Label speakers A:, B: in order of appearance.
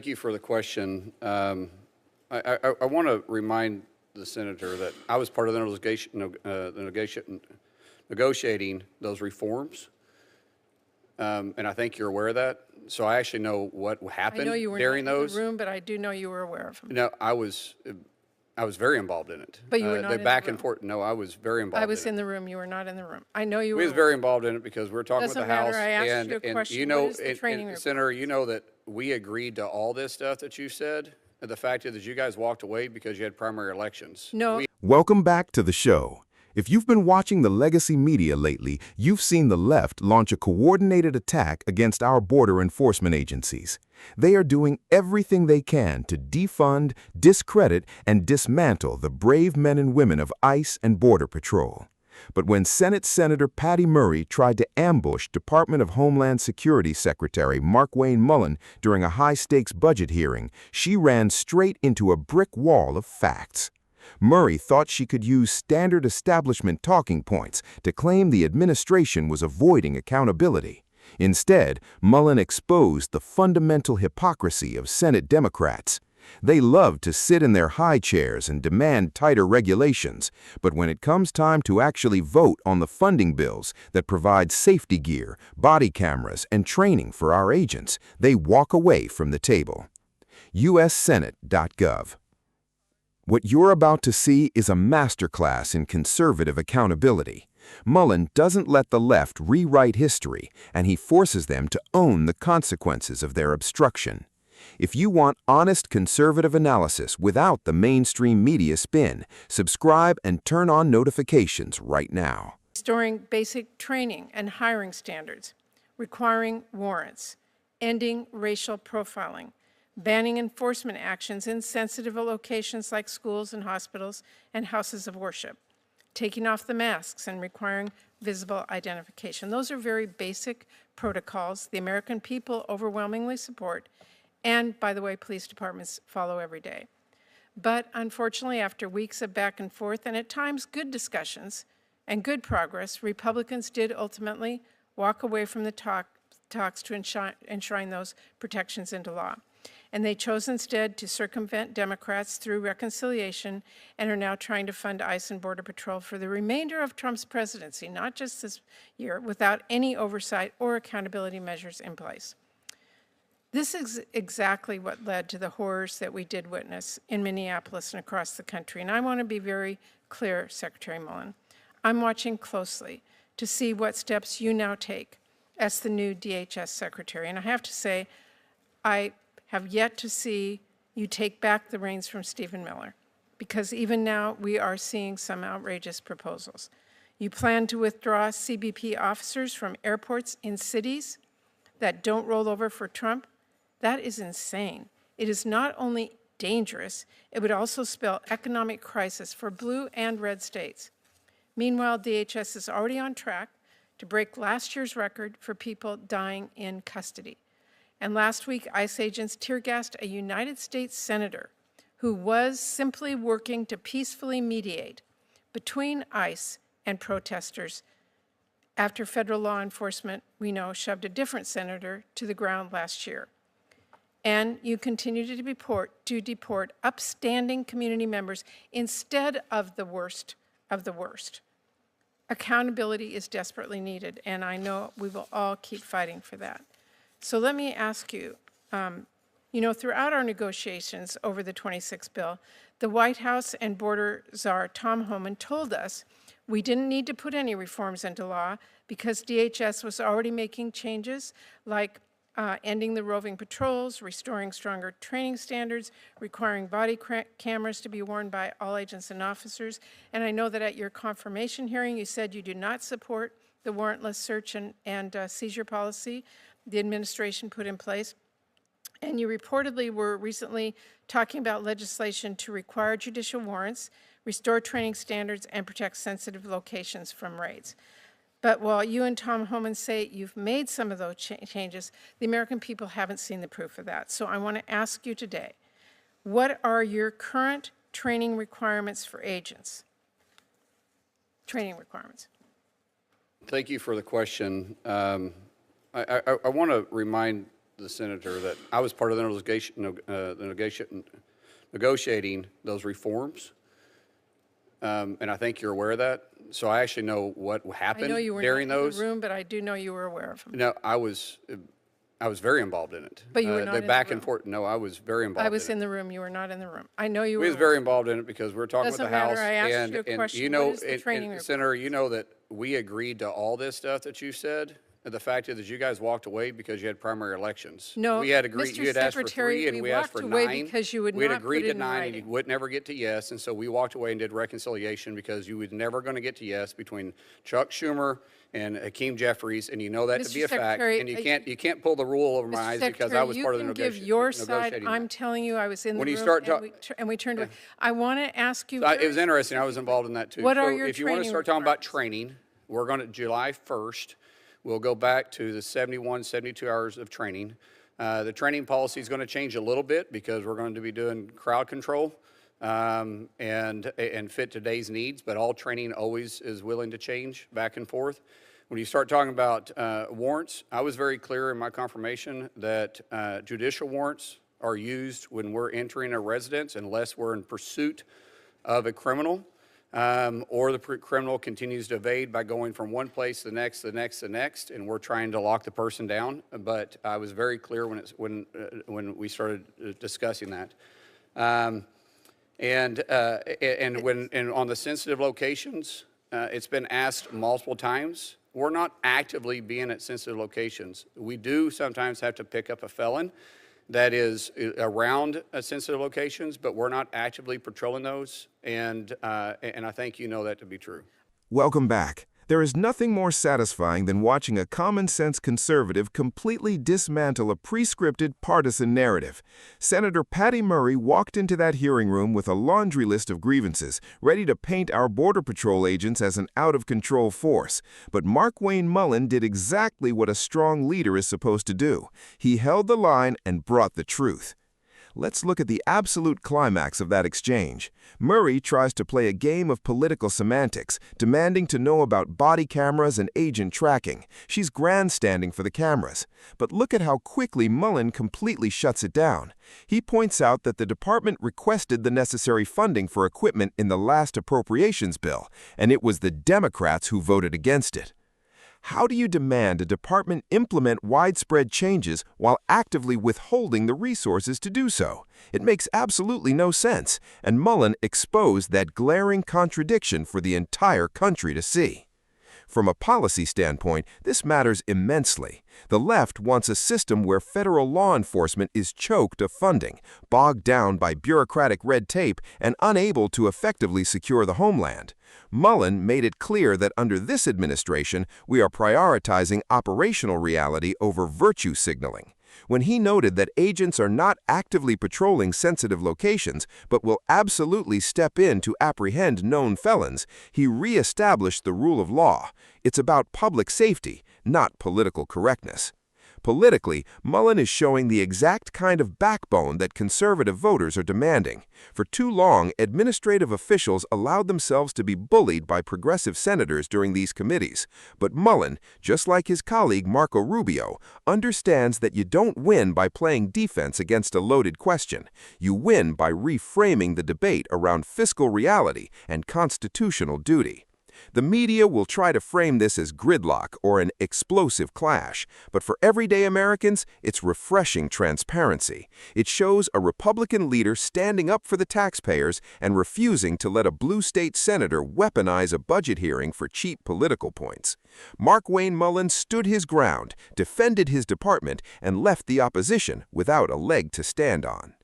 A: Thank you for the question. I want to remind the senator that I was part of the negotiating those reforms, and I think you're aware of that. So I actually know what happened
B: I know you were
A: during
B: not in
A: those.
B: the room, but I do know you were aware of them.
A: No, I was very involved in it.
B: But you were not
A: the
B: in the
A: back
B: room.
A: and forth. No, I was very involved.
B: I was in the room. You were not in the room. I know you were.
A: We was very involved in it because we were talking with the
B: Doesn't matter.
A: House,
B: I asked
A: and
B: you a question.
A: you know,
B: What is the training
A: Senator, you know that we agreed to all this stuff that you said. And the fact is that you guys walked away because you had primary elections.
B: No.
C: Welcome back to the show. If you've been watching the legacy media lately, you've seen the left launch a coordinated attack against our border enforcement agencies. They are doing everything they can to defund, discredit, and dismantle the brave men and women of ICE and Border Patrol. But when Senate Senator Patty Murray tried to ambush Department of Homeland Security Secretary Markwayne Mullin during a high-stakes budget hearing, she ran straight into a brick wall of facts. Murray thought she could use standard establishment talking points to claim the administration was avoiding accountability. Instead, Mullin exposed the fundamental hypocrisy of Senate Democrats. They love to sit in their high chairs and demand tighter regulations, but when it comes time to actually vote on the funding bills that provide safety gear, body cameras, and training for our agents, they walk away from the table. USSenate.gov. What you're about to see is a masterclass in conservative accountability. Mullin doesn't let the left rewrite history, and he forces them to own the consequences of their obstruction. If you want honest conservative analysis without the mainstream media spin, subscribe and turn on notifications right now.
B: Restoring basic training and hiring standards, requiring warrants, ending racial profiling, banning enforcement actions in sensitive locations like schools and hospitals and houses of worship, taking off the masks and requiring visible identification. Those are very basic protocols the American people overwhelmingly support, and, by the way, police departments follow every day. But unfortunately, after weeks of back and forth, and at times good discussions and good progress, Republicans did ultimately walk away from the talks to enshrine those protections into law. And they chose instead to circumvent Democrats through reconciliation and are now trying to fund ICE and Border Patrol for the remainder of Trump's presidency, not just this year, without any oversight or accountability measures in place. This is exactly what led to the horrors that we did witness in Minneapolis and across the country. And I want to be very clear, Secretary Mullin. I'm watching closely to see what steps you now take as the new DHS Secretary. And I have to say, I have yet to see you take back the reins from Stephen Miller, because even now we are seeing some outrageous proposals. You plan to withdraw CBP officers from airports in cities that don't roll over for Trump. That is insane. It is not only dangerous, it would also spell economic crisis for blue and red states. Meanwhile, DHS is already on track to break last year's record for people dying in custody. And last week, ICE agents tear-gassed a United States senator who was simply working to peacefully mediate between ICE and protesters after federal law enforcement, we know, shoved a different senator to the ground last year. And you continue to deport upstanding community members instead of the worst of the worst. Accountability is desperately needed, and I know we will all keep fighting for that. So let me ask you, throughout our negotiations over the 26 bill, the White House and border czar Tom Homan told us we didn't need to put any reforms into law because DHS was already making changes like ending the roving patrols, restoring stronger training standards, requiring body cameras to be worn by all agents and officers. And I know that at your confirmation hearing, you said you do not support the warrantless search and seizure policy the administration put in place. And you reportedly were recently talking about legislation to require judicial warrants, restore training standards, and protect sensitive locations from raids. But while you and Tom Homan say you've made some of those changes, the American people haven't seen the proof of that. So I want to ask you today, what are your current training requirements for agents? Training requirements.
A: Thank you for the question. I want to remind the senator that I was part of the negotiating those reforms. And I think you're aware of that. So I actually know what
B: I
A: happened
B: know you were
A: during
B: not in
A: those.
B: the room, but I do know you were aware of them.
A: No, I was very involved in it.
B: But you were not
A: the
B: in the
A: back
B: room.
A: and forth. No, I was very involved.
B: I was
A: in
B: in the room. You were not in the room. I know you were.
A: We was very involved in it because we were talking with the
B: Doesn't matter.
A: House.
B: I asked
A: and,
B: you a question.
A: you know,
B: What is the training report?
A: Senator, you know that we agreed to all this stuff that you said. And the fact is that you guys walked away because you had primary elections.
B: No,
A: we had agreed.
B: Mr.
A: You had asked for
B: Secretary,
A: 3, and
B: we
A: we asked for
B: walked away
A: 9.
B: because you would
A: we had
B: not
A: agreed
B: put it
A: to
B: in
A: 9, and
B: writing.
A: you would never get to yes. And so we walked away and did reconciliation because you was never going to get to yes between Chuck Schumer and Hakeem Jeffries, and you know that to
B: Mr.
A: be a fact.
B: Secretary,
A: And you can't pull the rule over my
B: Mr.
A: eyes because I was part of the
B: Secretary, you can give your side.
A: negotiating.
B: I'm telling you, I was in the
A: When you
B: room
A: start
B: and we turned away. I want to ask you.
A: So it was
B: very
A: interesting. I was involved in that too.
B: What
A: so
B: are your
A: if you want to
B: training
A: start talking about
B: requirements?
A: training, we're going to July 1st. We'll go back to the 71, 72 hours of training. The training policy is going to change a little bit because we're going to be doing crowd control and fit today's needs, but all training always is willing to change back and forth. When you start talking about warrants, I was very clear in my confirmation that judicial warrants are used when we're entering a residence unless we're in pursuit of a criminal. Or the criminal continues to evade by going from one place to the next, and we're trying to lock the person down. But I was very clear when we started discussing that. And on the sensitive locations, it's been asked multiple times. We're not actively being at sensitive locations. We do sometimes have to pick up a felon that is around sensitive locations, but we're not actively patrolling those, and I think you know that to be true.
C: Welcome back. There is nothing more satisfying than watching a common-sense conservative completely dismantle a prescripted partisan narrative. Senator Patty Murray walked into that hearing room with a laundry list of grievances, ready to paint our Border Patrol agents as an out-of-control force. But Markwayne Mullin did exactly what a strong leader is supposed to do. He held the line and brought the truth. Let's look at the absolute climax of that exchange. Murray tries to play a game of political semantics, demanding to know about body cameras and agent tracking. She's grandstanding for the cameras. But look at how quickly Mullin completely shuts it down. He points out that the department requested the necessary funding for equipment in the last appropriations bill, and it was the Democrats who voted against it. How do you demand a department implement widespread changes while actively withholding the resources to do so? It makes absolutely no sense, and Mullin exposed that glaring contradiction for the entire country to see. From a policy standpoint, this matters immensely. The left wants a system where federal law enforcement is choked of funding, bogged down by bureaucratic red tape, and unable to effectively secure the homeland. Mullin made it clear that under this administration, we are prioritizing operational reality over virtue signaling. When he noted that agents are not actively patrolling sensitive locations, but will absolutely step in to apprehend known felons, he reestablished the rule of law. It's about public safety, not political correctness. Politically, Mullin is showing the exact kind of backbone that conservative voters are demanding. For too long, administrative officials allowed themselves to be bullied by progressive senators during these committees. But Mullin, just like his colleague Marco Rubio, understands that you don't win by playing defense against a loaded question. You win by reframing the debate around fiscal reality and constitutional duty. The media will try to frame this as gridlock or an explosive clash, but for everyday Americans, it's refreshing transparency. It shows a Republican leader standing up for the taxpayers and refusing to let a blue state senator weaponize a budget hearing for cheap political points. Markwayne Mullin stood his ground, defended his department, and left the opposition without a leg to stand on.